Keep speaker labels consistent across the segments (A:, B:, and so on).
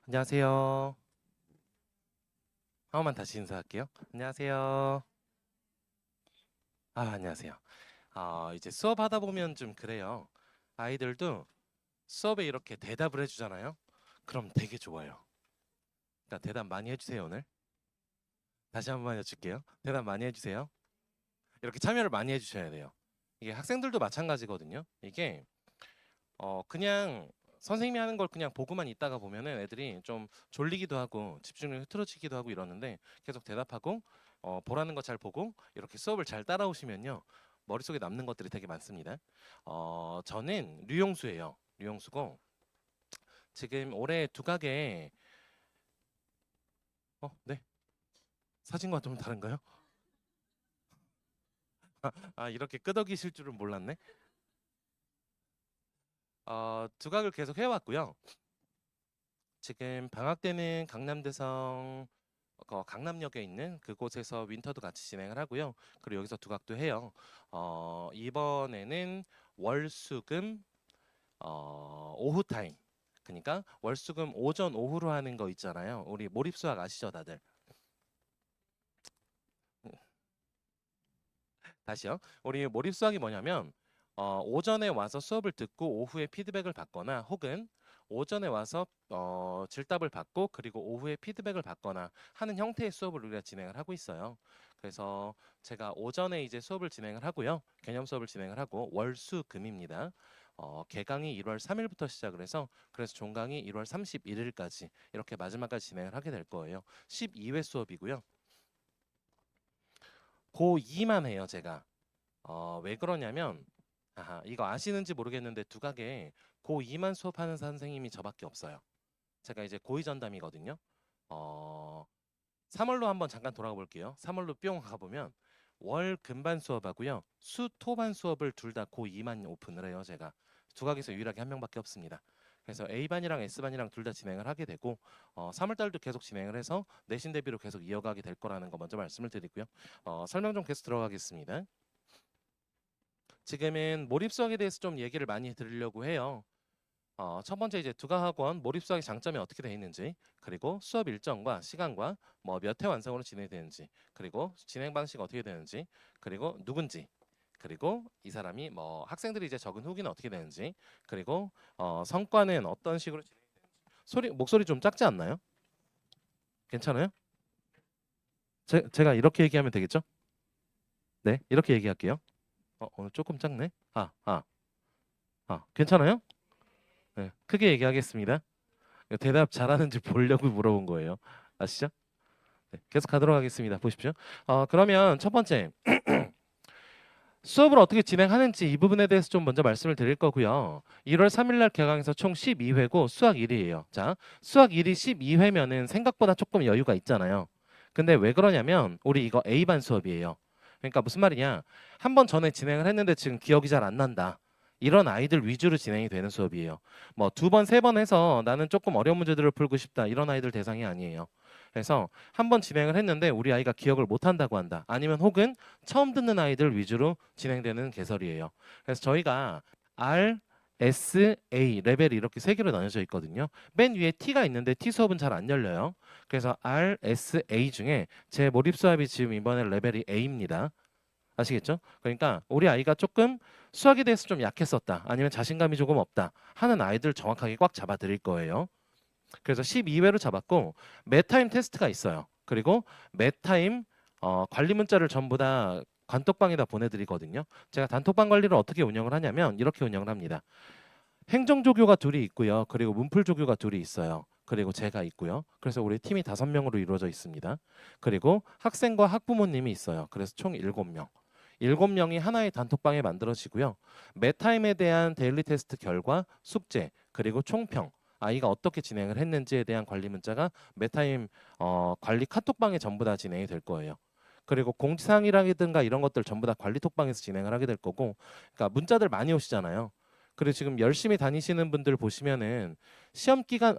A: 안녕하세요. 한 번만 다시 인사할게요. 안녕하세요. 안녕하세요. 이제 수업하다 보면 좀 그래요. 아이들도 수업에 이렇게 대답을 해주잖아요. 그럼 되게 좋아요. 그러니까 대답 많이 해주세요, 오늘. 다시 한 번 해줄게요. 대답 많이 해주세요. 이렇게 참여를 많이 해주셔야 돼요. 이게 학생들도 마찬가지거든요. 이게 그냥 선생님이 하는 걸 그냥 보고만 있다가 보면은 애들이 좀 졸리기도 하고 집중력이 흐트러지기도 하고 이러는데 계속 대답하고 보라는 거 잘 보고 이렇게 수업을 잘 따라오시면요. 머릿속에 남는 것들이 되게 많습니다. 저는 류용수예요. 류용수고 지금 올해 두각에 네. 사진과 좀 다른가요? 이렇게 끄덕이실 줄은 몰랐네. 두각을 계속 해왔고요. 지금 방학 때는 강남대성 강남역에 있는 그곳에서 윈터도 같이 진행을 하고요. 그리고 여기서 두각도 해요. 이번에는 월수금 오후 타임. 그러니까 월수금 오전 오후로 하는 거 있잖아요. 우리 몰입수학 아시죠, 다들? 다시요. 우리 몰입수학이 뭐냐면 오전에 와서 수업을 듣고 오후에 피드백을 받거나 혹은 오전에 와서 질답을 받고 그리고 오후에 피드백을 받거나 하는 형태의 수업을 우리가 진행을 하고 있어요. 그래서 제가 오전에 이제 수업을 진행을 하고요. 개념 수업을 진행을 하고 월수금입니다. 개강이 1월 3일부터 시작을 해서 그래서 종강이 1월 31일까지 이렇게 마지막까지 진행을 하게 될 거예요. 12회 수업이고요. 고2만 해요, 제가. 왜 그러냐면 이거 아시는지 모르겠는데 두각에 고2만 수업하는 선생님이 저밖에 없어요. 제가 이제 고2 전담이거든요. 어, 3월로 한번 잠깐 돌아가 볼게요. 3월로 뿅 가보면 월 금반 수업하고요. 수 토반 수업을 둘 다 고2만 오픈을 해요. 제가 두각에서 유일하게 한 명밖에 없습니다. 그래서 A반이랑 S반이랑 둘 다 진행을 하게 되고 3월 달도 계속 진행을 해서 내신 대비로 계속 이어가게 될 거라는 거 먼저 말씀을 드리고요. 설명 좀 계속 들어가겠습니다. 지금은 몰입수학에 대해서 좀 얘기를 많이 드리려고 해요. 첫 번째 이제 두가학원 몰입수학의 장점이 어떻게 되어 있는지, 그리고 수업 일정과 시간과 뭐 몇 회 완성으로 진행되는지, 그리고 진행 방식 어떻게 되는지, 그리고 누군지, 그리고 이 사람이 뭐 학생들이 이제 적은 후기는 어떻게 되는지, 그리고 성과는 어떤 식으로 목소리 좀 작지 않나요? 괜찮아요? 제가 이렇게 얘기하면 되겠죠? 네, 이렇게 얘기할게요. 오늘 조금 작네. 괜찮아요? 네, 크게 얘기하겠습니다. 대답 잘하는지 보려고 물어본 거예요. 아시죠? 네, 계속 가도록 하겠습니다. 보십시오. 그러면 첫 번째 수업을 어떻게 진행하는지 이 부분에 대해서 좀 먼저 말씀을 드릴 거고요. 1월 3일 날 개강해서 총 12회고 수학 1이에요. 자, 수학 1이 12회면은 생각보다 조금 여유가 있잖아요. 근데 왜 그러냐면 우리 이거 A반 수업이에요. 그러니까 무슨 말이냐? 한 번 전에 진행을 했는데 지금 기억이 잘 안 난다. 이런 아이들 위주로 진행이 되는 수업이에요. 뭐 두 번, 세 번 해서 나는 조금 어려운 문제들을 풀고 싶다. 이런 아이들 대상이 아니에요. 그래서 한 번 진행을 했는데 우리 아이가 기억을 못 한다고 한다. 아니면 혹은 처음 듣는 아이들 위주로 진행되는 개설이에요. 그래서 저희가 R, S, A 레벨이 이렇게 세 개로 나눠져 있거든요. 맨 위에 T가 있는데 T 수업은 잘 안 열려요. 그래서 R, S, A 중에 제 몰입 수업이 지금 이번에 레벨이 A입니다. 아시겠죠? 그러니까 우리 아이가 조금 수학에 대해서 좀 약했었다. 아니면 자신감이 조금 없다. 하는 아이들 정확하게 꽉 잡아 드릴 거예요. 그래서 12회로 잡았고 매타임 테스트가 있어요. 그리고 매타임 관리 문자를 전부 다 관톡방에다 보내드리거든요. 제가 단톡방 관리를 어떻게 운영을 하냐면 이렇게 운영을 합니다. 행정조교가 둘이 있고요. 그리고 문풀조교가 둘이 있어요. 그리고 제가 있고요. 그래서 우리 팀이 5명으로 이루어져 있습니다. 그리고 학생과 학부모님이 있어요. 그래서 총 7명. 7명이 하나의 단톡방에 만들어지고요. 매타임에 대한 데일리 테스트 결과, 숙제, 그리고 총평, 아이가 어떻게 진행을 했는지에 대한 관리 문자가 매타임 관리 카톡방에 전부 다 진행이 될 거예요. 그리고 공지사항이라든가 이런 것들 전부 다 관리 톡방에서 진행을 하게 될 거고, 그러니까 문자들 많이 오시잖아요. 그리고 지금 열심히 다니시는 분들 보시면은 시험 기간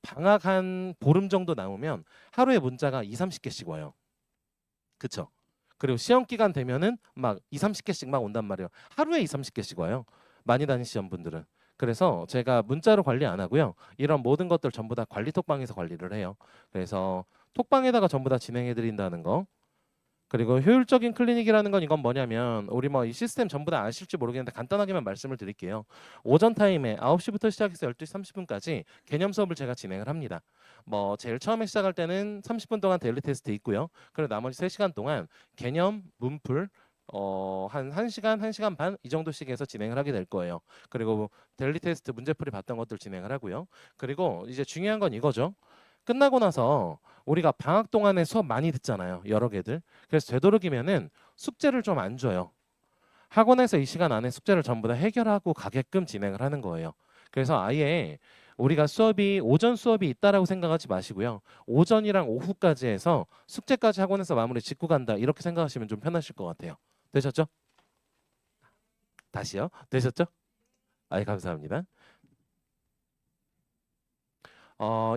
A: 방학 한 보름 정도 나오면 하루에 문자가 2, 30개씩 와요. 그쵸? 그리고 시험 기간 되면은 막 2, 30개씩 막 온단 말이에요. 하루에 2, 30개씩 와요. 많이 다니시는 분들은. 그래서 제가 문자로 관리 안 하고요. 이런 모든 것들 전부 다 관리 톡방에서 관리를 해요. 그래서 톡방에다가 전부 다 진행해 드린다는 거. 그리고 효율적인 클리닉이라는 건 이건 뭐냐면 우리 뭐 이 시스템 전부 다 아실지 모르겠는데 간단하게만 말씀을 드릴게요. 오전 타임에 9시부터 시작해서 12시 30분까지 개념 수업을 제가 진행을 합니다. 뭐 제일 처음에 시작할 때는 30분 동안 데일리 테스트 있고요. 그리고 나머지 3시간 동안 개념, 문풀 한 1시간, 1시간 반 이 정도씩 해서 진행을 하게 될 거예요. 그리고 데일리 테스트 문제풀이 봤던 것들 진행을 하고요. 그리고 이제 중요한 건 이거죠. 끝나고 나서 우리가 방학 동안에 수업 많이 듣잖아요. 여러 개들. 그래서 되도록이면은 숙제를 좀 안 줘요. 학원에서 이 시간 안에 숙제를 전부 다 해결하고 가게끔 진행을 하는 거예요. 그래서 아예 우리가 수업이 오전 수업이 있다라고 생각하지 마시고요. 오전이랑 오후까지 해서 숙제까지 학원에서 마무리 짓고 간다. 이렇게 생각하시면 좀 편하실 것 같아요. 되셨죠? 다시요. 되셨죠? 아이 감사합니다.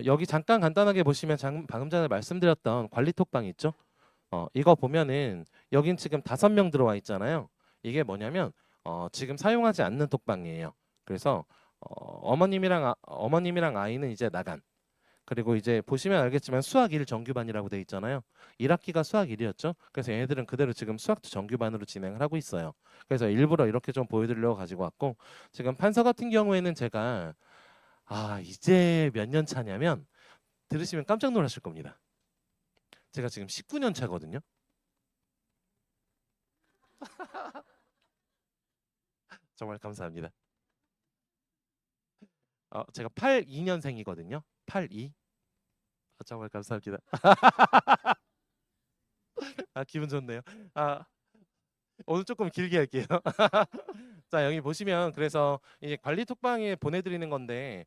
A: 여기 잠깐 간단하게 보시면 방금 전에 말씀드렸던 관리 톡방 있죠? 이거 보면은 여긴 지금 5명 들어와 있잖아요. 이게 뭐냐면 지금 사용하지 않는 톡방이에요. 그래서 어머님이랑 아이는 이제 나간. 그리고 이제 보시면 알겠지만 수학 1 정규반이라고 돼 있잖아요. 1학기가 수학 1이었죠. 그래서 얘네들은 그대로 지금 수학도 정규반으로 진행을 하고 있어요. 그래서 일부러 이렇게 좀 보여드리려고 가지고 왔고 지금 판서 같은 경우에는 제가 이제 몇 년 차냐면 들으시면 깜짝 놀라실 겁니다. 제가 지금 19년 차거든요. 정말 감사합니다. 제가 82년생이거든요. 82. 정말 감사합니다. 기분 좋네요. 아, 오늘 조금 길게 할게요. 자, 여기 보시면 그래서 이제 관리 톡방에 보내드리는 건데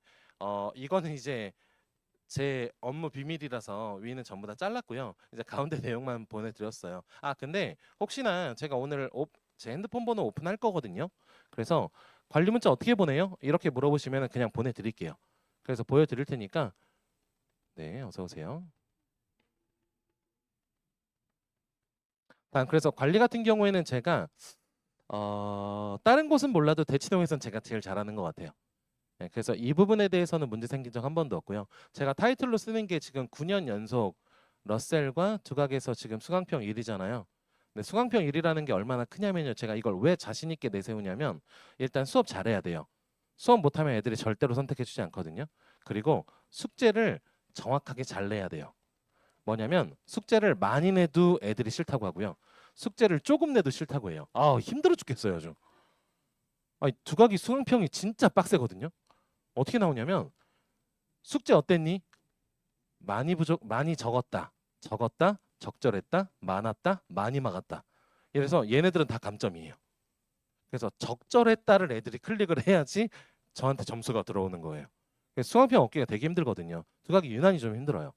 A: 이거는 이제 제 업무 비밀이라서 위는 전부 다 잘랐고요. 이제 가운데 내용만 보내드렸어요. 근데 혹시나 제가 오늘 제 핸드폰 번호 오픈할 거거든요. 그래서 관리 문자 어떻게 보내요? 이렇게 물어보시면 그냥 보내드릴게요. 그래서 보여드릴 테니까 네, 어서 오세요. 그래서 관리 같은 경우에는 제가 다른 곳은 몰라도 대치동에선 제가 제일 잘하는 것 같아요. 네, 그래서 이 부분에 대해서는 문제 생긴 적 한 번도 없고요. 제가 타이틀로 쓰는 게 지금 9년 연속 러셀과 두각에서 지금 수강평 1이잖아요. 근데 수강평 1이라는 게 얼마나 크냐면요. 제가 이걸 왜 자신 있게 내세우냐면 일단 수업 잘해야 돼요. 수업 못하면 애들이 절대로 선택해 주지 않거든요. 그리고 숙제를 정확하게 잘 내야 돼요. 뭐냐면 숙제를 많이 내도 애들이 싫다고 하고요. 숙제를 조금 내도 싫다고 해요. 힘들어 죽겠어요, 좀. 두각이 수강평이 진짜 빡세거든요. 어떻게 나오냐면 숙제 어땠니? 많이 적었다. 적었다. 적절했다. 많았다. 많이 막았다. 이래서 얘네들은 다 감점이에요. 그래서 적절했다를 애들이 클릭을 해야지 저한테 점수가 들어오는 거예요. 수강평 얻기가 되게 힘들거든요. 두각이 유난히 좀 힘들어요.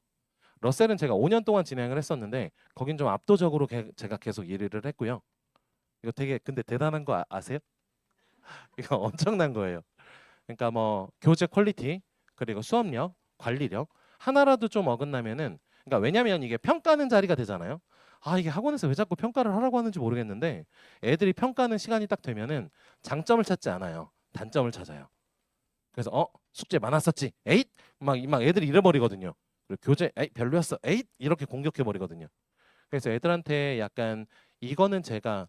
A: 러셀은 제가 5년 동안 진행을 했었는데 거긴 좀 압도적으로 제가 계속 1위를 했고요. 이거 되게 근데 대단한 거 아세요? 이거 엄청난 거예요. 그러니까 뭐 교재 퀄리티 그리고 수업력, 관리력 하나라도 좀 어긋나면은 그러니까 왜냐면 이게 평가는 자리가 되잖아요. 이게 학원에서 왜 자꾸 평가를 하라고 하는지 모르겠는데 애들이 평가는 시간이 딱 되면은 장점을 찾지 않아요. 단점을 찾아요. 그래서 숙제 많았었지. 에잇 막 애들이 잃어버리거든요. 그리고 교재 에잇 별로였어. 에잇 이렇게 공격해 버리거든요. 그래서 애들한테 약간 이거는 제가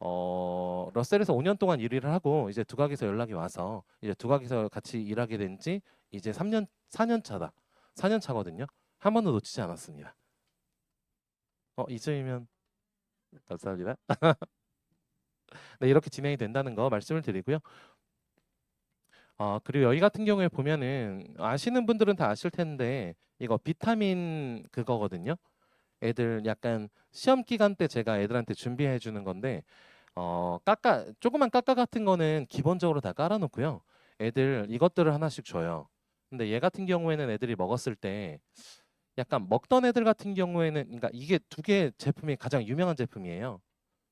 A: 러셀에서 5년 동안 일을 하고 이제 두각에서 연락이 와서 이제 두각에서 같이 일하게 된 지 이제 3년 4년 차다. 4년 차거든요. 한 번도 놓치지 않았습니다. 이쯤이면 감사합니다. 네, 이렇게 진행이 된다는 거 말씀을 드리고요. 그리고 여기 같은 경우에 보면은 아시는 분들은 다 아실 텐데 이거 비타민 그거거든요. 애들 약간 시험 기간 때 제가 애들한테 준비해 주는 건데 조그만 까까 같은 거는 기본적으로 다 깔아놓고요. 애들 이것들을 하나씩 줘요. 근데 얘 같은 경우에는 애들이 먹었을 때 약간 먹던 애들 같은 경우에는 그러니까 이게 두 개 제품이 가장 유명한 제품이에요.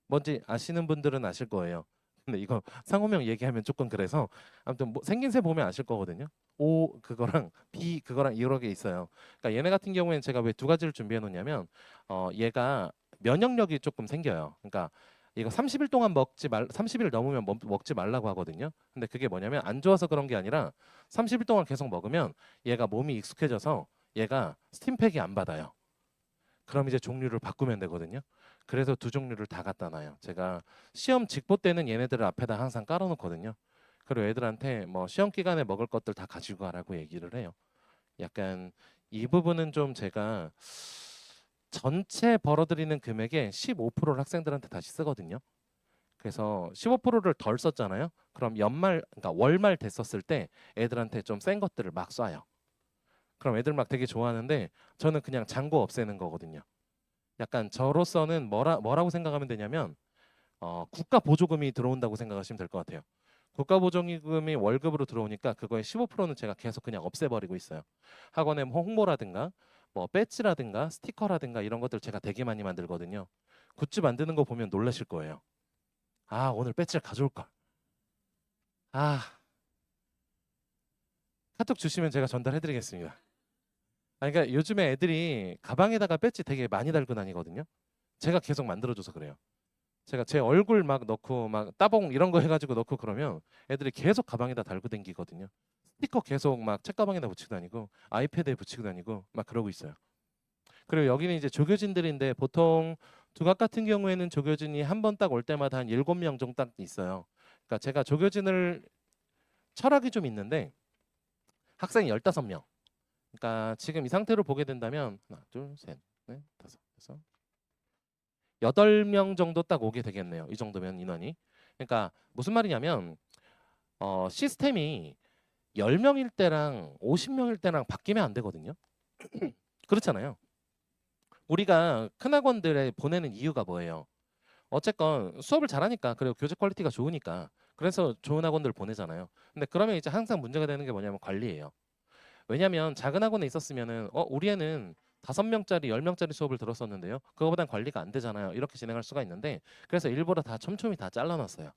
A: 뭔지 아시는 분들은 아실 거예요. 근데 이거 상호명 얘기하면 조금 그래서 아무튼 뭐 생긴 새 보면 아실 거거든요. O 그거랑 B 그거랑 여러 개 있어요. 그러니까 얘네 같은 경우에는 제가 왜 두 가지를 준비해 놓냐면 얘가 면역력이 조금 생겨요. 그러니까 이거 30일 동안 먹지 말 30일 넘으면 먹지 말라고 하거든요. 근데 그게 뭐냐면 안 좋아서 그런 게 아니라 30일 동안 계속 먹으면 얘가 몸이 익숙해져서 얘가 스팀팩이 안 받아요. 그럼 이제 종류를 바꾸면 되거든요. 그래서 두 종류를 다 갖다 놔요. 제가 시험 직보 때는 얘네들을 앞에다 항상 깔아놓거든요. 그리고 애들한테 뭐 시험 기간에 먹을 것들 다 가지고 가라고 얘기를 해요. 약간 이 부분은 좀 제가 전체 벌어들이는 금액의 15%를 학생들한테 다시 쓰거든요. 그래서 15%를 덜 썼잖아요. 그럼 연말, 그러니까 월말 됐었을 때 애들한테 좀 센 것들을 막 쏴요. 그럼 애들 막 되게 좋아하는데 저는 그냥 잔고 없애는 거거든요. 약간 저로서는 뭐라고 생각하면 되냐면 국가 보조금이 들어온다고 생각하시면 될 것 같아요. 국가 보조금이 월급으로 들어오니까 그거의 15%는 제가 계속 그냥 없애버리고 있어요. 학원에 뭐 홍보라든가 뭐 배지라든가 스티커라든가 이런 것들 제가 되게 많이 만들거든요. 굿즈 만드는 거 보면 놀라실 거예요. 아, 오늘 배지를 가져올 걸. 아, 카톡 주시면 제가 전달해드리겠습니다. 아, 그러니까 요즘에 애들이 가방에다가 배지 되게 많이 달고 다니거든요. 제가 계속 만들어줘서 그래요. 제가 제 얼굴 막 넣고 막 따봉 이런 거 해가지고 넣고 그러면 애들이 계속 가방에다 달고 다니거든요. 스티커 계속 막 책가방에다 붙이고 다니고 아이패드에 붙이고 다니고 막 그러고 있어요. 그리고 여기는 이제 조교진들인데 보통 두각 같은 경우에는 조교진이 한 번 딱 올 때마다 한 7명 정도 딱 있어요. 그러니까 제가 조교진을 철학이 좀 있는데 학생이 15명. 그러니까 지금 이 상태로 보게 된다면 하나, 둘, 셋, 넷, 다섯, 여섯, 8명 정도 딱 오게 되겠네요. 이 정도면 인원이. 그러니까 무슨 말이냐면 시스템이 10명일 때랑 50명일 때랑 바뀌면 안 되거든요. 그렇잖아요. 우리가 큰 학원들에 보내는 이유가 뭐예요? 어쨌건 수업을 잘하니까 그리고 교재 퀄리티가 좋으니까 그래서 좋은 학원들을 보내잖아요. 근데 그러면 이제 항상 문제가 되는 게 뭐냐면 관리예요. 왜냐하면 작은 학원에 있었으면은 우리 애는 5명짜리 10명짜리 수업을 들었었는데요. 그거보단 관리가 안 되잖아요. 이렇게 진행할 수가 있는데 그래서 일부러 다 촘촘히 다 잘라놨어요.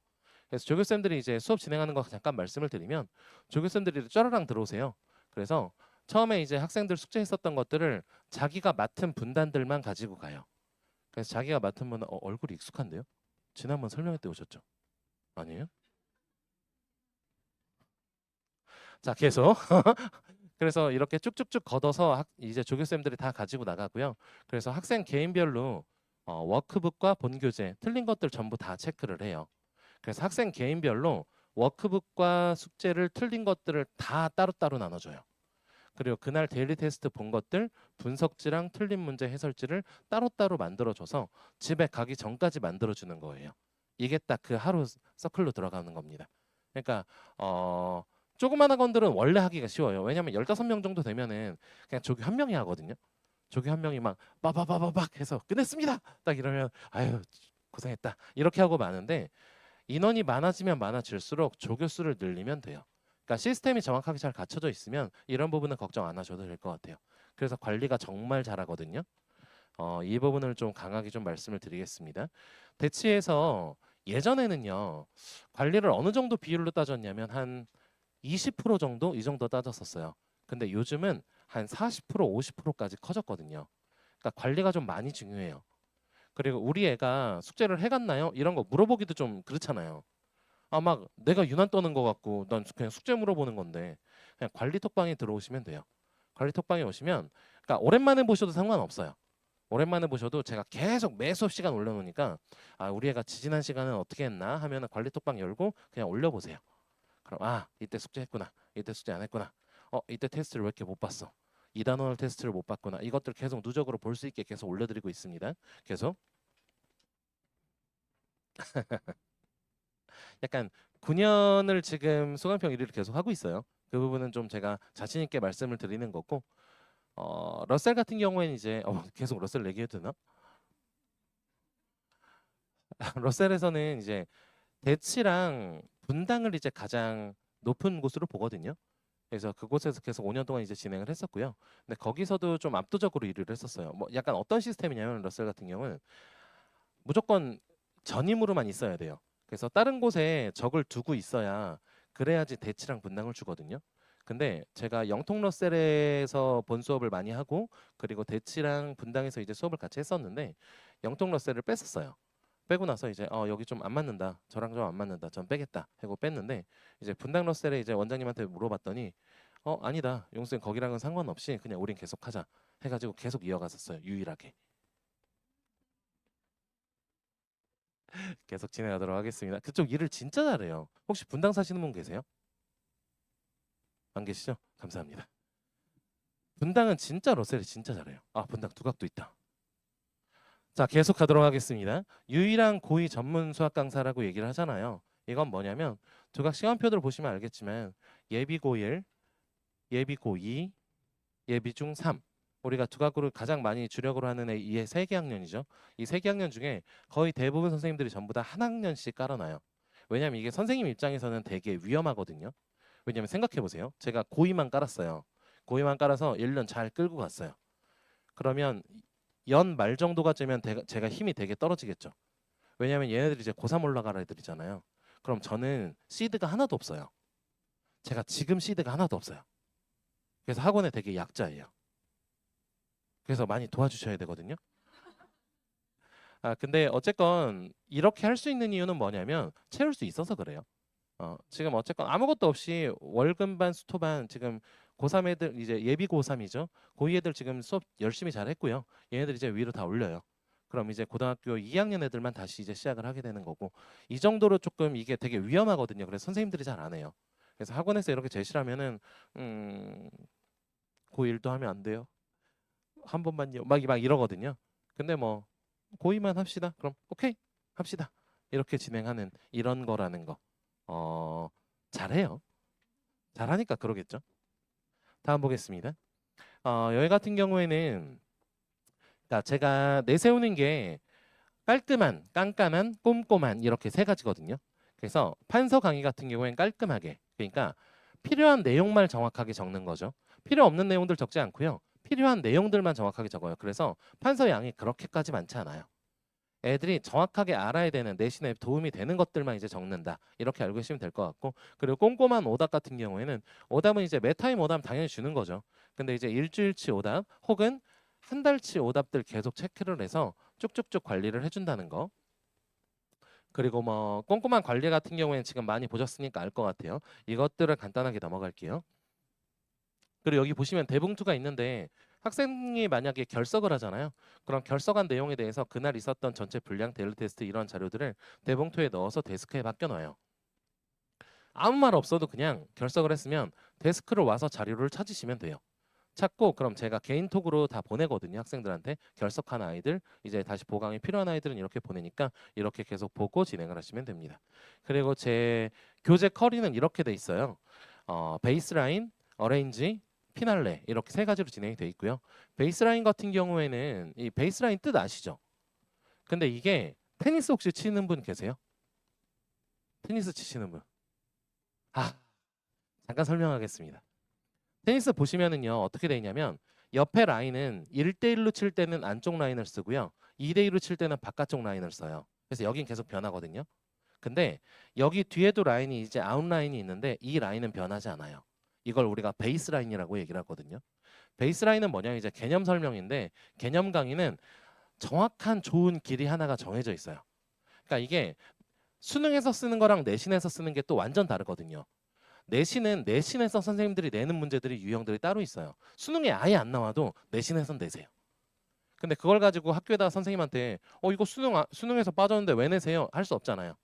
A: 그래서 조교쌤들이 이제 수업 진행하는 거 잠깐 말씀을 드리면 조교쌤들이 쫘라랑 들어오세요. 그래서 처음에 이제 학생들 숙제했었던 것들을 자기가 맡은 분단들만 가지고 가요. 그래서 자기가 맡은 분은 얼굴이 익숙한데요? 지난번 설명회 때 오셨죠? 아니에요? 자, 계속. 그래서 이렇게 쭉쭉쭉 걷어서 이제 조교쌤들이 다 가지고 나가고요. 그래서 학생 개인별로 워크북과 본교재 틀린 것들 전부 다 체크를 해요. 그래서 학생 개인별로 워크북과 숙제를 틀린 것들을 다 따로따로 나눠줘요. 그리고 그날 데일리 테스트 본 것들 분석지랑 틀린 문제 해설지를 따로따로 만들어줘서 집에 가기 전까지 만들어주는 거예요. 이게 딱 그 하루 서클로 들어가는 겁니다. 그러니까 조그만 학원들은 원래 하기가 쉬워요. 왜냐하면 15명 정도 되면은 그냥 조교 한 명이 하거든요. 조교 한 명이 막 빠바바바박 해서 끝냈습니다. 딱 이러면 아유 고생했다 이렇게 하고 마는데 인원이 많아지면 많아질수록 조교 수를 늘리면 돼요. 그러니까 시스템이 정확하게 잘 갖춰져 있으면 이런 부분은 걱정 안 하셔도 될 것 같아요. 그래서 관리가 정말 잘하거든요. 이 부분을 좀 강하게 좀 말씀을 드리겠습니다. 대치에서 예전에는요 관리를 어느 정도 비율로 따졌냐면 한 20% 정도 이 정도 따졌었어요. 근데 요즘은 한 40%, 50%까지 커졌거든요. 그러니까 관리가 좀 많이 중요해요. 그리고 우리 애가 숙제를 해갔나요? 이런 거 물어보기도 좀 그렇잖아요. 아, 막 내가 유난 떠는 것 같고 난 그냥 숙제 물어보는 건데 그냥 관리 톡방에 들어오시면 돼요. 관리 톡방에 오시면 그러니까 오랜만에 보셔도 상관없어요. 오랜만에 보셔도 제가 계속 매 수업 시간 올려놓으니까 아, 우리 애가 지지난 시간은 어떻게 했나 하면은 관리 톡방 열고 그냥 올려보세요. 그럼 아, 이때 숙제했구나. 이때 숙제 안 했구나. 이때 테스트를 왜 이렇게 못 봤어? 이 단원을 테스트를 못 봤구나. 이것들 계속 누적으로 볼 수 있게 계속 올려드리고 있습니다. 계속 약간 9년을 지금 소강평 1위를 계속 하고 있어요. 그 부분은 좀 제가 자신 있게 말씀을 드리는 거고 러셀 같은 경우에는 이제 계속 러셀 얘기해도 되나? 러셀에서는 이제 대치랑 분당을 이제 가장 높은 곳으로 보거든요. 그래서 그곳에서 계속 5년 동안 이제 진행을 했었고요. 근데 거기서도 좀 압도적으로 1위를 했었어요. 뭐 약간 어떤 시스템이냐면 러셀 같은 경우는 무조건 전임으로만 있어야 돼요. 그래서 다른 곳에 적을 두고 있어야 그래야지 대치랑 분당을 주거든요. 근데 제가 영통 러셀에서 본 수업을 많이 하고 그리고 대치랑 분당에서 이제 수업을 같이 했었는데 영통 러셀을 뺐었어요. 빼고 나서 이제 여기 좀 안 맞는다. 저랑 좀 안 맞는다. 전 빼겠다. 하고 뺐는데 이제 분당 러셀에 이제 원장님한테 물어봤더니 아니다. 용수님 거기랑은 상관없이 그냥 우린 계속하자. 해가지고 계속 이어갔었어요. 유일하게. 계속 진행하도록 하겠습니다. 그쪽 일을 진짜 잘해요. 혹시 분당 사시는 분 계세요? 안 계시죠? 감사합니다. 분당은 진짜 러셀이 진짜 잘해요. 분당 두각도 있다. 자, 계속 가도록 하겠습니다. 유일한 고의 전문 수학 강사라고 얘기를 하잖아요. 이건 뭐냐면 두각 시간표들을 보시면 알겠지만 예비 고1, 예비 고2, 예비 중3 우리가 두각으로 가장 많이 주력으로 하는 이게 3개 학년이죠. 이 3개 학년 중에 거의 대부분 선생님들이 전부 다 한 학년씩 깔아놔요. 왜냐하면 이게 선생님 입장에서는 되게 위험하거든요. 왜냐하면 생각해 보세요. 제가 고2만 깔았어요. 고2만 깔아서 1년 잘 끌고 갔어요. 그러면 연 말 정도가 되면 제가 힘이 되게 떨어지겠죠. 왜냐하면 얘네들이 이제 고3 올라갈 애들이잖아요. 그럼 저는 시드가 하나도 없어요. 제가 지금 시드가 하나도 없어요. 그래서 학원에 되게 약자예요. 그래서 많이 도와주셔야 되거든요. 근데 어쨌건 이렇게 할 수 있는 이유는 뭐냐면 채울 수 있어서 그래요. 지금 어쨌건 아무것도 없이 월급반 수토반 지금 고3 애들 이제 예비 고3이죠. 고2 애들 지금 수업 열심히 잘 했고요. 얘네들 이제 위로 다 올려요. 그럼 이제 고등학교 2학년 애들만 다시 이제 시작을 하게 되는 거고 이 정도로 조금 이게 되게 위험하거든요. 그래서 선생님들이 잘 안 해요. 그래서 학원에서 이렇게 제시를 하면은 고1도 하면 안 돼요. 한 번만요. 막 이러거든요. 근데 뭐 고2만 합시다. 그럼 오케이 합시다. 이렇게 진행하는 이런 거라는 거. 잘해요. 잘하니까 그러겠죠. 다음 보겠습니다. 여기 같은 경우에는 그러니까 제가 내세우는 게 깔끔한, 깐깐한, 꼼꼼한 이렇게 세 가지거든요. 그래서 판서 강의 같은 경우에는 깔끔하게 그러니까 필요한 내용만 정확하게 적는 거죠. 필요 없는 내용들 적지 않고요. 필요한 내용들만 정확하게 적어요. 그래서 판서 양이 그렇게까지 많지 않아요. 애들이 정확하게 알아야 되는 내신에 도움이 되는 것들만 이제 적는다. 이렇게 알고 계시면 될 것 같고 그리고 꼼꼼한 오답 같은 경우에는 오답은 이제 매타임 오답 당연히 주는 거죠. 근데 이제 일주일치 오답 혹은 한 달치 오답들 계속 체크를 해서 쭉쭉쭉 관리를 해준다는 거. 그리고 뭐 꼼꼼한 관리 같은 경우에는 지금 많이 보셨으니까 알 것 같아요. 이것들을 간단하게 넘어갈게요. 그리고 여기 보시면 대봉투가 있는데 학생이 만약에 결석을 하잖아요. 그럼 결석한 내용에 대해서 그날 있었던 전체 분량, 데일리 테스트 이런 자료들을 대봉투에 넣어서 데스크에 맡겨놔요. 아무 말 없어도 그냥 결석을 했으면 데스크를 와서 자료를 찾으시면 돼요. 찾고 그럼 제가 개인톡으로 다 보내거든요. 학생들한테 결석한 아이들 이제 다시 보강이 필요한 아이들은 이렇게 보내니까 이렇게 계속 보고 진행을 하시면 됩니다. 그리고 제 교재 커리는 이렇게 돼 있어요. 베이스라인, 어레인지, 피날레 이렇게 세 가지로 진행이 돼 있고요. 베이스라인 같은 경우에는 이 베이스라인 뜻 아시죠? 근데 이게 테니스 혹시 치는 분 계세요? 테니스 치시는 분? 잠깐 설명하겠습니다. 테니스 보시면은요 어떻게 돼 있냐면 옆에 라인은 1대1로 칠 때는 안쪽 라인을 쓰고요 2대2로 칠 때는 바깥쪽 라인을 써요. 그래서 여긴 계속 변하거든요. 근데 여기 뒤에도 라인이 이제 아웃라인이 있는데 이 라인은 변하지 않아요. 이걸 우리가 베이스 라인이라고 얘기를 하거든요. 베이스 라인은 뭐냐 이제 개념 설명인데 개념 강의는 정확한 좋은 길이 하나가 정해져 있어요. 그러니까 이게 수능에서 쓰는 거랑 내신에서 쓰는 게 또 완전 다르거든요. 내신은 내신에서 선생님들이 내는 문제들이 유형들이 따로 있어요. 수능에 아예 안 나와도 내신에선 내세요. 근데 그걸 가지고 학교에다 선생님한테 이거 수능에서 빠졌는데 왜 내세요? 할 수 없잖아요.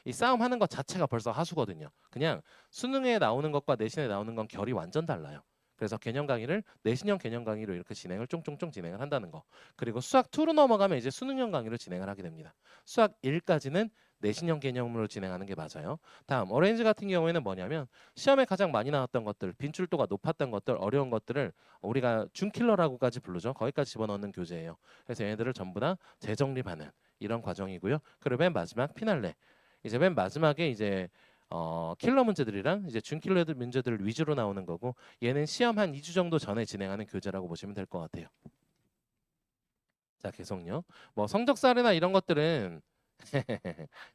A: 이 싸움 하는 것 자체가 벌써 하수거든요. 그냥 수능에 나오는 것과 내신에 나오는 건 결이 완전 달라요. 그래서 개념 강의를 내신형 개념 강의로 이렇게 진행을 쫑쫑쫑 진행을 한다는 거. 그리고 수학 2로 넘어가면 이제 수능형 강의로 진행을 하게 됩니다. 수학 1까지는 내신형 개념으로 진행하는 게 맞아요. 다음 어레인지 같은 경우에는 뭐냐면 시험에 가장 많이 나왔던 것들, 빈출도가 높았던 것들, 어려운 것들을 우리가 준킬러라고까지 부르죠. 거기까지 집어넣는 교재예요. 그래서 얘네들을 전부 다 재정립하는 이런 과정이고요. 그리고 맨 마지막 피날레. 이제 맨 마지막에 이제 킬러 문제들이랑 이제 준킬러 문제들 위주로 나오는 거고 얘는 시험 한 2주 정도 전에 진행하는 교재라고 보시면 될 것 같아요. 자, 계속요. 뭐 성적 사례나 이런 것들은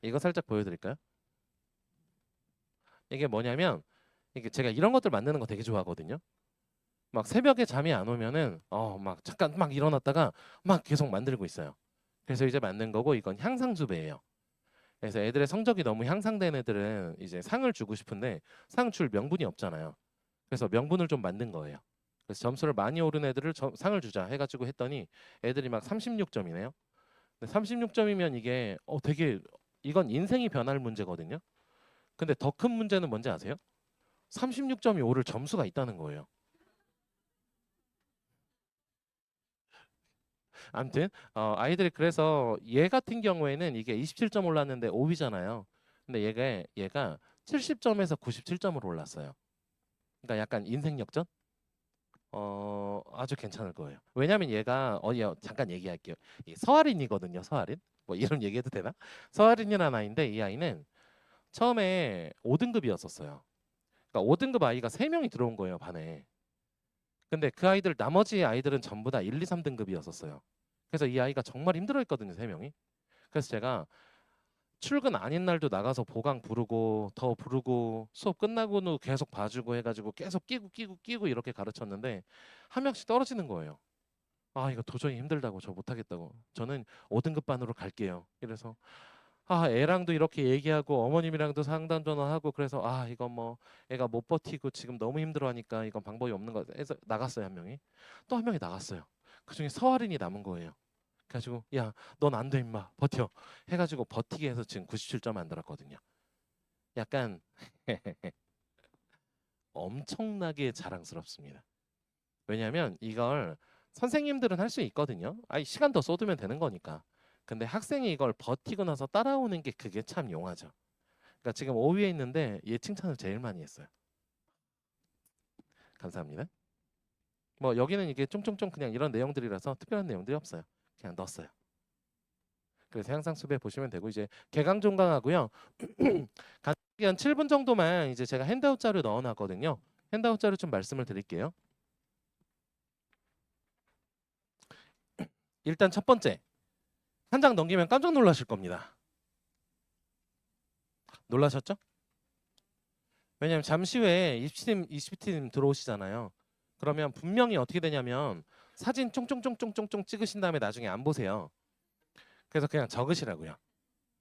A: 이거 살짝 보여드릴까요? 이게 뭐냐면 이게 제가 이런 것들 만드는 거 되게 좋아하거든요. 막 새벽에 잠이 안 오면은 막 잠깐 막 일어났다가 막 계속 만들고 있어요. 그래서 이제 만든 거고 이건 향상수배예요. 그래서 애들의 성적이 너무 향상된 애들은 이제 상을 주고 싶은데 상 줄 명분이 없잖아요. 그래서 명분을 좀 만든 거예요. 그래서 점수를 많이 오른 애들을 상을 주자 해가지고 했더니 애들이 막 36점이네요. 근데 36점이면 이게 되게 이건 인생이 변할 문제거든요. 근데 더 큰 문제는 뭔지 아세요? 36점이 오를 점수가 있다는 거예요. 아무튼 아이들이 그래서 얘 같은 경우에는 이게 27점 올랐는데 5위잖아요. 근데 얘가 70점에서 97점으로 올랐어요. 그러니까 약간 인생 역전? 아주 괜찮을 거예요. 왜냐면 얘가 잠깐 얘기할게요. 이 서아린이거든요. 서아린. 뭐 이런 얘기해도 되나? 서아린이라는 아이인데 이 아이는 처음에 5등급이었었어요. 그러니까 5등급 아이가 3명이 들어온 거예요, 반에. 근데 그 아이들 나머지 아이들은 전부 다 1, 2, 3등급이었었어요. 그래서 이 아이가 정말 힘들어했거든요, 3명이. 그래서 제가 출근 아닌 날도 나가서 보강 부르고 더 부르고 수업 끝나고는 계속 봐주고 해가지고 계속 끼고 이렇게 가르쳤는데 한 명씩 떨어지는 거예요. 아 이거 도저히 힘들다고 저 못하겠다고 저는 5등급 반으로 갈게요. 이래서 애랑도 이렇게 얘기하고 어머님이랑도 상담 전화하고 그래서 이건 뭐 애가 못 버티고 지금 너무 힘들어하니까 이건 방법이 없는 거 해서 나갔어요 한 명이. 또 한 명이 나갔어요. 그중에 서아린이 남은 거예요. 그래가지고 야 넌 안 돼 임마 버텨 해가지고 버티게 해서 지금 97점 만들었거든요. 약간 엄청나게 자랑스럽습니다. 왜냐하면 이걸 선생님들은 할 수 있거든요. 시간 더 쏟으면 되는 거니까. 근데 학생이 이걸 버티고 나서 따라오는 게 그게 참 용하죠. 그러니까 지금 5위에 있는데 얘 칭찬을 제일 많이 했어요. 감사합니다. 뭐 여기는 이게 쫑쫑쫑 그냥 이런 내용들이라서 특별한 내용들이 없어요. 그냥 넣었어요. 그래서 향상 수배 보시면 되고 이제 개강 종강하고요. 간단하게 한 7분 정도만 이제 제가 핸드아웃 자료 넣어놨거든요. 핸드아웃 자료 좀 말씀을 드릴게요. 일단 첫 번째 한 장 넘기면 깜짝 놀라실 겁니다. 놀라셨죠? 왜냐면 잠시 후에 입시팀 들어오시잖아요. 그러면 분명히 어떻게 되냐면 사진 쫑쫑쫑쫑쫑쫑 찍으신 다음에 나중에 안 보세요. 그래서 그냥 적으시라고요.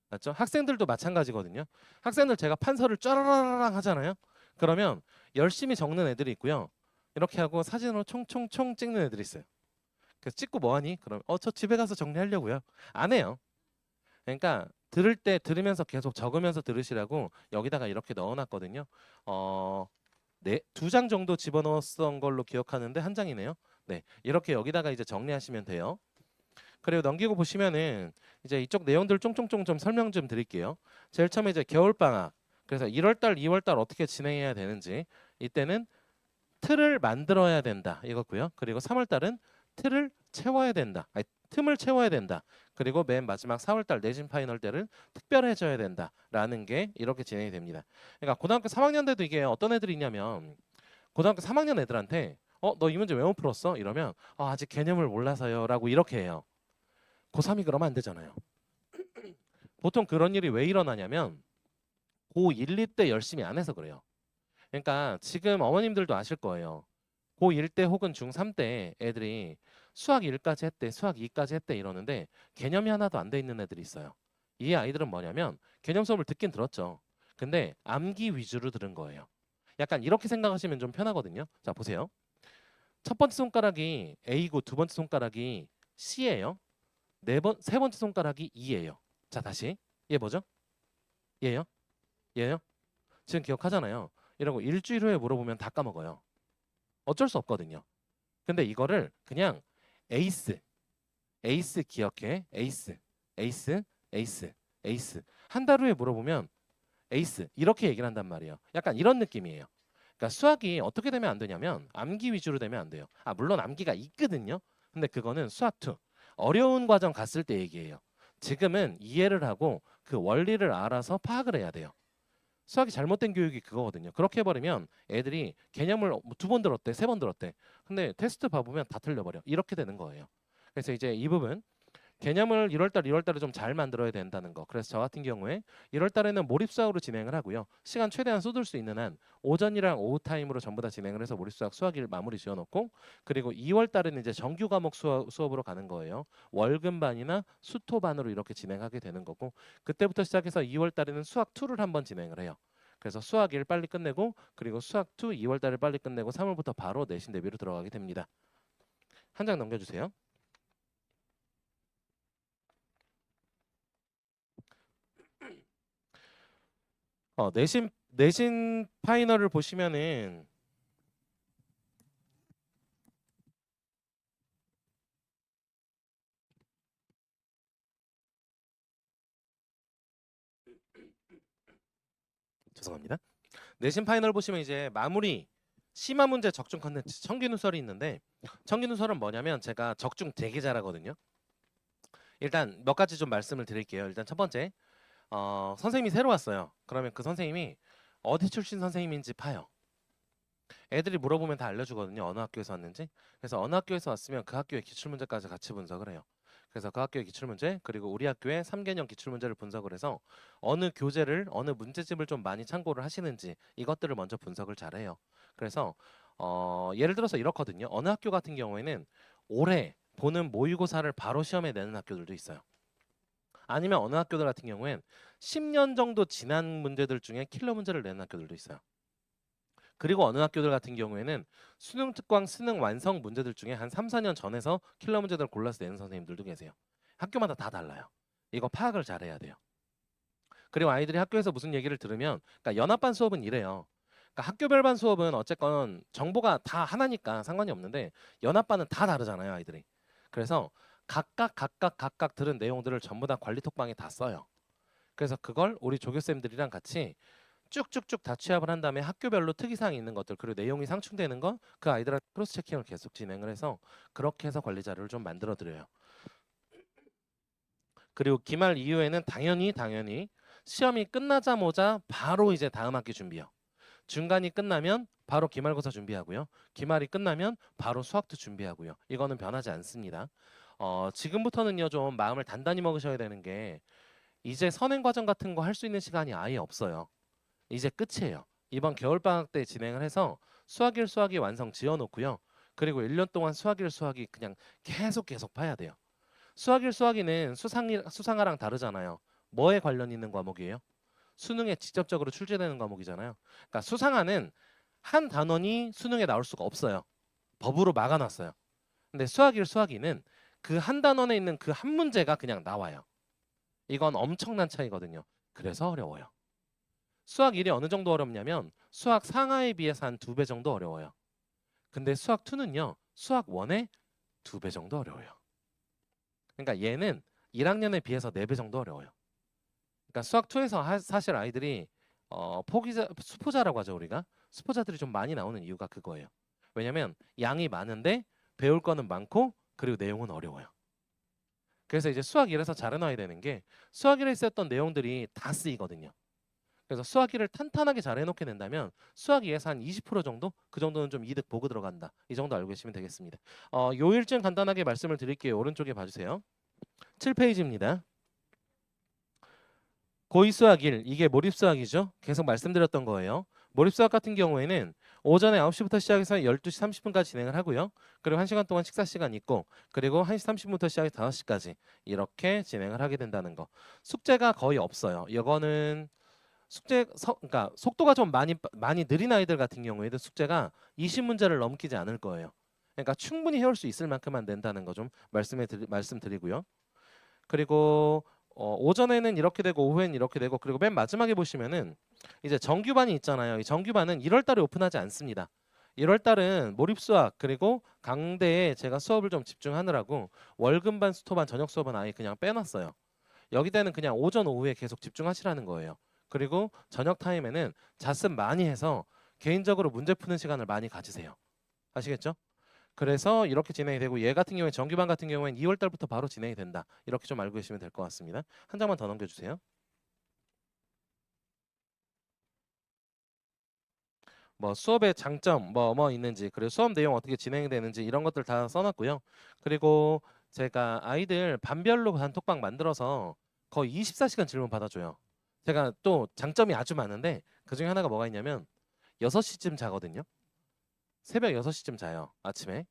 A: 맞죠? 학생들도 마찬가지거든요. 학생들 제가 판서를 쫘라라랑 하잖아요. 그러면 열심히 적는 애들이 있고요. 이렇게 하고 사진으로 총총총 찍는 애들이 있어요. 그래서 찍고 뭐하니? 그럼 저 집에 가서 정리하려고요. 안 해요. 그러니까 들을 때 들으면서 계속 적으면서 들으시라고 여기다가 이렇게 넣어놨거든요. 네, 2장 정도 집어넣었던 걸로 기억하는데 한 장이네요. 네, 이렇게 여기다가 이제 정리하시면 돼요. 그리고 넘기고 보시면은 이제 이쪽 내용들 쫑쫑쫑 좀 설명 좀 드릴게요. 제일 처음에 이제 겨울방학. 그래서 1월달, 2월달 어떻게 진행해야 되는지 이때는 틀을 만들어야 된다 이거고요. 그리고 3월달은 틀을 채워야 된다. 틈을 채워야 된다. 그리고 맨 마지막 4월달 내신 파이널 때는 특별해져야 된다라는 게 이렇게 진행이 됩니다. 그러니까 고등학교 3학년 때도 이게 어떤 애들이 있냐면 고등학교 3학년 애들한테 너 이 문제 왜 못 풀었어? 이러면 아직 개념을 몰라서요라고 이렇게 해요. 고3이 그러면 안 되잖아요. 보통 그런 일이 왜 일어나냐면 고1, 2 때 열심히 안 해서 그래요. 그러니까 지금 어머님들도 아실 거예요. 고1 때 혹은 중3 때 애들이 수학 1까지 했대, 수학 2까지 했대 이러는데 개념이 하나도 안 돼 있는 애들이 있어요. 이 아이들은 뭐냐면 개념 수업을 듣긴 들었죠. 근데 암기 위주로 들은 거예요. 약간 이렇게 생각하시면 좀 편하거든요. 자, 보세요. 첫 번째 손가락이 A고 두 번째 손가락이 C예요. 세 번째 손가락이 E예요. 자, 다시. 얘 뭐죠? 얘요? 얘요? 지금 기억하잖아요. 이러고 일주일 후에 물어보면 다 까먹어요. 어쩔 수 없거든요. 근데 이거를 그냥 에이스, 에이스 기억해. 에이스, 에이스, 에이스, 에이스. 한 달 후에 물어보면 에이스 이렇게 얘기를 한단 말이에요. 약간 이런 느낌이에요. 그러니까 수학이 어떻게 되면 안 되냐면 암기 위주로 되면 안 돼요. 물론 암기가 있거든요. 근데 그거는 수학 2 어려운 과정 갔을 때 얘기해요. 지금은 이해를 하고 그 원리를 알아서 파악을 해야 돼요. 수학이 잘못된 교육이 그거거든요. 그렇게 해버리면 애들이 개념을 2번 들었대, 3번 들었대. 근데 테스트 봐보면 다 틀려버려. 이렇게 되는 거예요. 그래서 이제 이 부분 개념을 1월달, 2월달에 좀 잘 만들어야 된다는 거. 그래서 저 같은 경우에 1월달에는 몰입수학으로 진행을 하고요. 시간 최대한 쏟을 수 있는 한 오전이랑 오후 타임으로 전부 다 진행을 해서 몰입수학 수학일 마무리 지어놓고, 그리고 2월달에는 이제 정규 과목 수업으로 가는 거예요. 월금반이나 수토반으로 이렇게 진행하게 되는 거고, 그때부터 시작해서 2월달에는 수학 2를 한번 진행을 해요. 그래서 수학 1 빨리 끝내고, 그리고 수학 2 2월달에 빨리 끝내고 3월부터 바로 내신 대비로 들어가게 됩니다. 한 장 넘겨주세요. 내신 파이널을 보시면은 죄송합니다. 내신 파이널 보시면 이제 마무리 심화 문제 적중 컨텐츠 청기누설이 있는데, 청기누설은 뭐냐면 제가 적중 되게 잘하거든요. 일단 몇 가지 좀 말씀을 드릴게요. 일단 첫 번째, 선생님이 새로 왔어요. 그러면 그 선생님이 어디 출신 선생님인지 파요. 애들이 물어보면 다 알려주거든요. 어느 학교에서 왔는지. 그래서 어느 학교에서 왔으면 그 학교의 기출문제까지 같이 분석을 해요. 그래서 그 학교의 기출문제, 그리고 우리 학교의 3개년 기출문제를 분석을 해서 어느 교재를, 어느 문제집을 좀 많이 참고를 하시는지 이것들을 먼저 분석을 잘해요. 그래서 예를 들어서 이렇거든요. 어느 학교 같은 경우에는 올해 보는 모의고사를 바로 시험에 내는 학교들도 있어요. 아니면 어느 학교들 같은 경우엔 10년 정도 지난 문제들 중에 킬러 문제를 내는 학교들도 있어요. 그리고 어느 학교들 같은 경우에는 수능 특강 수능 완성 문제들 중에 한 3, 4년 전에서 킬러 문제들을 골라서 내는 선생님들도 계세요. 학교마다 다 달라요. 이거 파악을 잘해야 돼요. 그리고 아이들이 학교에서 무슨 얘기를 들으면, 그러니까 연합반 수업은 이래요. 그러니까 학교별반 수업은 어쨌건 정보가 다 하나니까 상관이 없는데, 연합반은 다 다르잖아요, 아이들이. 그래서 각각 들은 내용들을 전부 다 관리톡방에 다 써요. 그래서 그걸 우리 조교쌤들이랑 같이 쭉쭉쭉 다 취합을 한 다음에 학교별로 특이사항이 있는 것들, 그리고 내용이 상충되는 거 그 아이들한테 크로스 체킹을 계속 진행을 해서 그렇게 해서 관리 자료를 좀 만들어 드려요. 그리고 기말 이후에는 당연히 시험이 끝나자마자 바로 이제 다음 학기 준비요. 중간이 끝나면 바로 기말고사 준비하고요. 기말이 끝나면 바로 수학도 준비하고요. 이거는 변하지 않습니다. 지금부터는요 좀 마음을 단단히 먹으셔야 되는 게, 이제 선행 과정 같은 거 할 수 있는 시간이 아예 없어요. 이제 끝이에요. 이번 겨울방학 때 진행을 해서 수학일 수학이 완성 지어놓고요. 그리고 1년 동안 수학일 수학이 그냥 계속 파야 돼요. 수학일 수학이는 수상화랑 다르잖아요. 뭐에 관련 있는 과목이에요? 수능에 직접적으로 출제되는 과목이잖아요. 그러니까 수상화는 한 단원이 수능에 나올 수가 없어요. 법으로 막아놨어요. 근데 수학일 수학이는 그 한 단원에 있는 그 한 문제가 그냥 나와요. 이건 엄청난 차이거든요. 그래서 어려워요. 수학 1이 어느 정도 어렵냐면 수학 상하에 비해서 한 2배 정도 어려워요. 근데 수학 2는요. 수학 1의 2배 정도 어려워요. 그러니까 얘는 1학년에 비해서 4배 정도 어려워요. 그러니까 수학 2에서 사실 아이들이 수포자라고 하죠, 우리가. 수포자들이 좀 많이 나오는 이유가 그거예요. 왜냐면 양이 많은데 배울 거는 많고, 그리고 내용은 어려워요. 그래서 이제 수학 1에서 잘 해놔야 되는 게, 수학 1에 있었던 내용들이 다 쓰이거든요. 그래서 수학기를 탄탄하게 잘 해놓게 된다면 수학이에서 한 20% 정도? 그 정도는 좀 이득 보고 들어간다. 이 정도 알고 계시면 되겠습니다. 요일쯤 간단하게 말씀을 드릴게요. 오른쪽에 봐주세요. 7페이지입니다. 고의수학 1, 이게 몰입수학이죠. 계속 말씀드렸던 거예요. 몰입수학 같은 경우에는 오전에 9시부터 시작해서 12시 30분까지 진행을 하고요. 그리고 1시간 동안 식사 시간 있고, 그리고 1시 30분부터 시작해서 5시까지 이렇게 진행을 하게 된다는 거. 숙제가 거의 없어요. 이거는 그러니까 속도가 좀 많이 느린 아이들 같은 경우에도 숙제가 20문제를 넘기지 않을 거예요. 그러니까 충분히 해올 수 있을 만큼만 낸다는 거 좀 말씀드리고요. 그리고 오전에는 이렇게 되고 오후에는 이렇게 되고, 그리고 맨 마지막에 보시면은 이제 정규반이 있잖아요. 이 정규반은 1월 달에 오픈하지 않습니다. 1월 달은 몰입수학 그리고 강대에 제가 수업을 좀 집중하느라고 월금반, 수토반, 저녁 수업은 아예 그냥 빼놨어요. 여기 때는 그냥 오전 오후에 계속 집중하시라는 거예요. 그리고 저녁 타임에는 자습 많이 해서 개인적으로 문제 푸는 시간을 많이 가지세요. 아시겠죠? 그래서 이렇게 진행이 되고, 얘 같은 경우에 정규반 같은 경우에는 2월 달부터 바로 진행이 된다. 이렇게 좀 알고 계시면 될 것 같습니다. 한 장만 더 넘겨주세요. 뭐 수업의 장점 뭐 있는지, 그리고 수업 내용 어떻게 진행되는지 이런 것들 다 써놨고요. 그리고 제가 아이들 반별로 단톡방 만들어서 거의 24시간 질문 받아줘요. 제가 또 장점이 아주 많은데 그중에 하나가 뭐가 있냐면 6시쯤 자거든요. 새벽 6시쯤 자요. 아침에.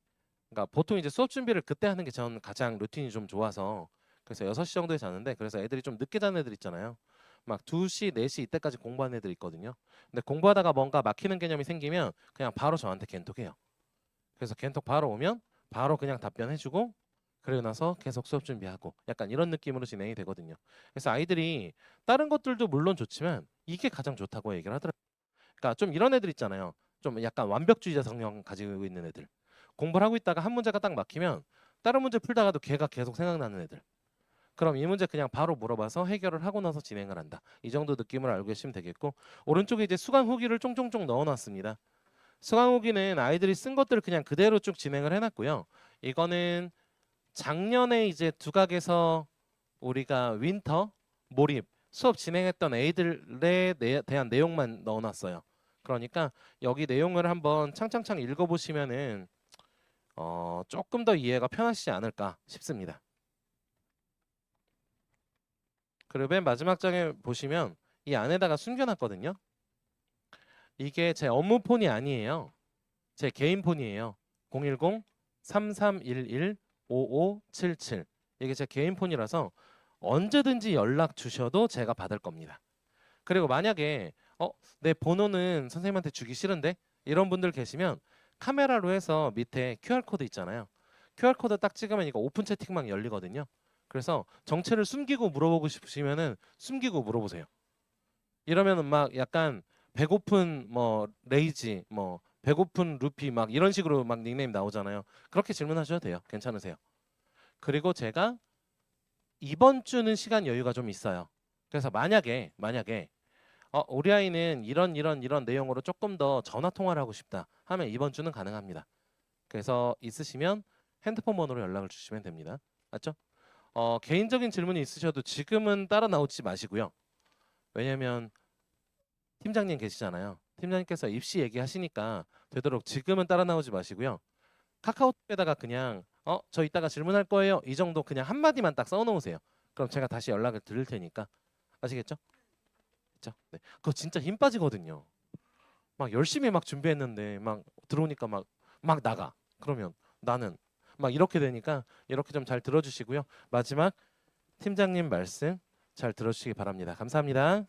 A: 그러니까 보통 이제 수업 준비를 그때 하는 게 전 가장 루틴이 좀 좋아서 그래서 6시 정도에 자는데 그래서 애들이 좀 늦게 자는 애들 있잖아요. 막 2시, 4시 이때까지 공부하는 애들 있거든요. 근데 공부하다가 뭔가 막히는 개념이 생기면 그냥 바로 저한테 겐톡해요. 그래서 겐톡 바로 오면 바로 그냥 답변해주고 그러고 나서 계속 수업 준비하고 약간 이런 느낌으로 진행이 되거든요. 그래서 아이들이 다른 것들도 물론 좋지만 이게 가장 좋다고 얘기를 하더라고요. 그러니까 좀 이런 애들 있잖아요. 좀 약간 완벽주의자 성향 가지고 있는 애들. 공부를 하고 있다가 한 문제가 딱 막히면 다른 문제 풀다가도 걔가 계속 생각나는 애들. 그럼 이 문제 그냥 바로 물어봐서 해결을 하고 나서 진행을 한다. 이 정도 느낌을 알고 계시면 되겠고 오른쪽에 이제 수강 후기를 쫑쫑쫑 넣어놨습니다. 수강 후기는 아이들이 쓴 것들을 그냥 그대로 쭉 진행을 해놨고요. 이거는 작년에 이제 두각에서 우리가 윈터 몰입 수업 진행했던 애들에 대한 내용만 넣어놨어요. 그러니까 여기 내용을 한번 창창창 읽어보시면은 조금 더 이해가 편하시지 않을까 싶습니다. 그리고 맨 마지막 장에 보시면 이 안에다가 숨겨놨거든요. 이게 제 업무 폰이 아니에요. 제 개인 폰이에요. 010-3311-5577 이게 제 개인 폰이라서 언제든지 연락 주셔도 제가 받을 겁니다. 그리고 만약에 내 번호는 선생님한테 주기 싫은데 이런 분들 계시면 카메라로 해서 밑에 QR코드 있잖아요. QR코드 딱 찍으면 이거 오픈 채팅방 열리거든요. 그래서 정체를 숨기고 물어보고 싶으시면은 숨기고 물어보세요. 이러면은 막 약간 배고픈 뭐 레이지 뭐 배고픈 루피 막 이런 식으로 막 닉네임 나오잖아요. 그렇게 질문하셔도 돼요. 괜찮으세요. 그리고 제가 이번 주는 시간 여유가 좀 있어요. 그래서 만약에 우리 아이는 이런 내용으로 조금 더 전화 통화를 하고 싶다 하면 이번 주는 가능합니다. 그래서 있으시면 핸드폰 번호로 연락을 주시면 됩니다. 맞죠? 개인적인 질문이 있으셔도 지금은 따라 나오지 마시고요. 왜냐면 팀장님 계시잖아요. 팀장님께서 입시 얘기하시니까 되도록 지금은 따라 나오지 마시고요. 카카오톡에다가 그냥 저 이따가 질문할 거예요. 이 정도 그냥 한마디만 딱 써놓으세요. 그럼 제가 다시 연락을 드릴 테니까 아시겠죠? 그렇죠? 네. 그거 진짜 힘 빠지거든요. 막 열심히 막 준비했는데 막 들어오니까 막 나가. 그러면 나는 막 이렇게 되니까 이렇게 좀 잘 들어주시고요. 마지막 팀장님 말씀 잘 들어주시기 바랍니다. 감사합니다.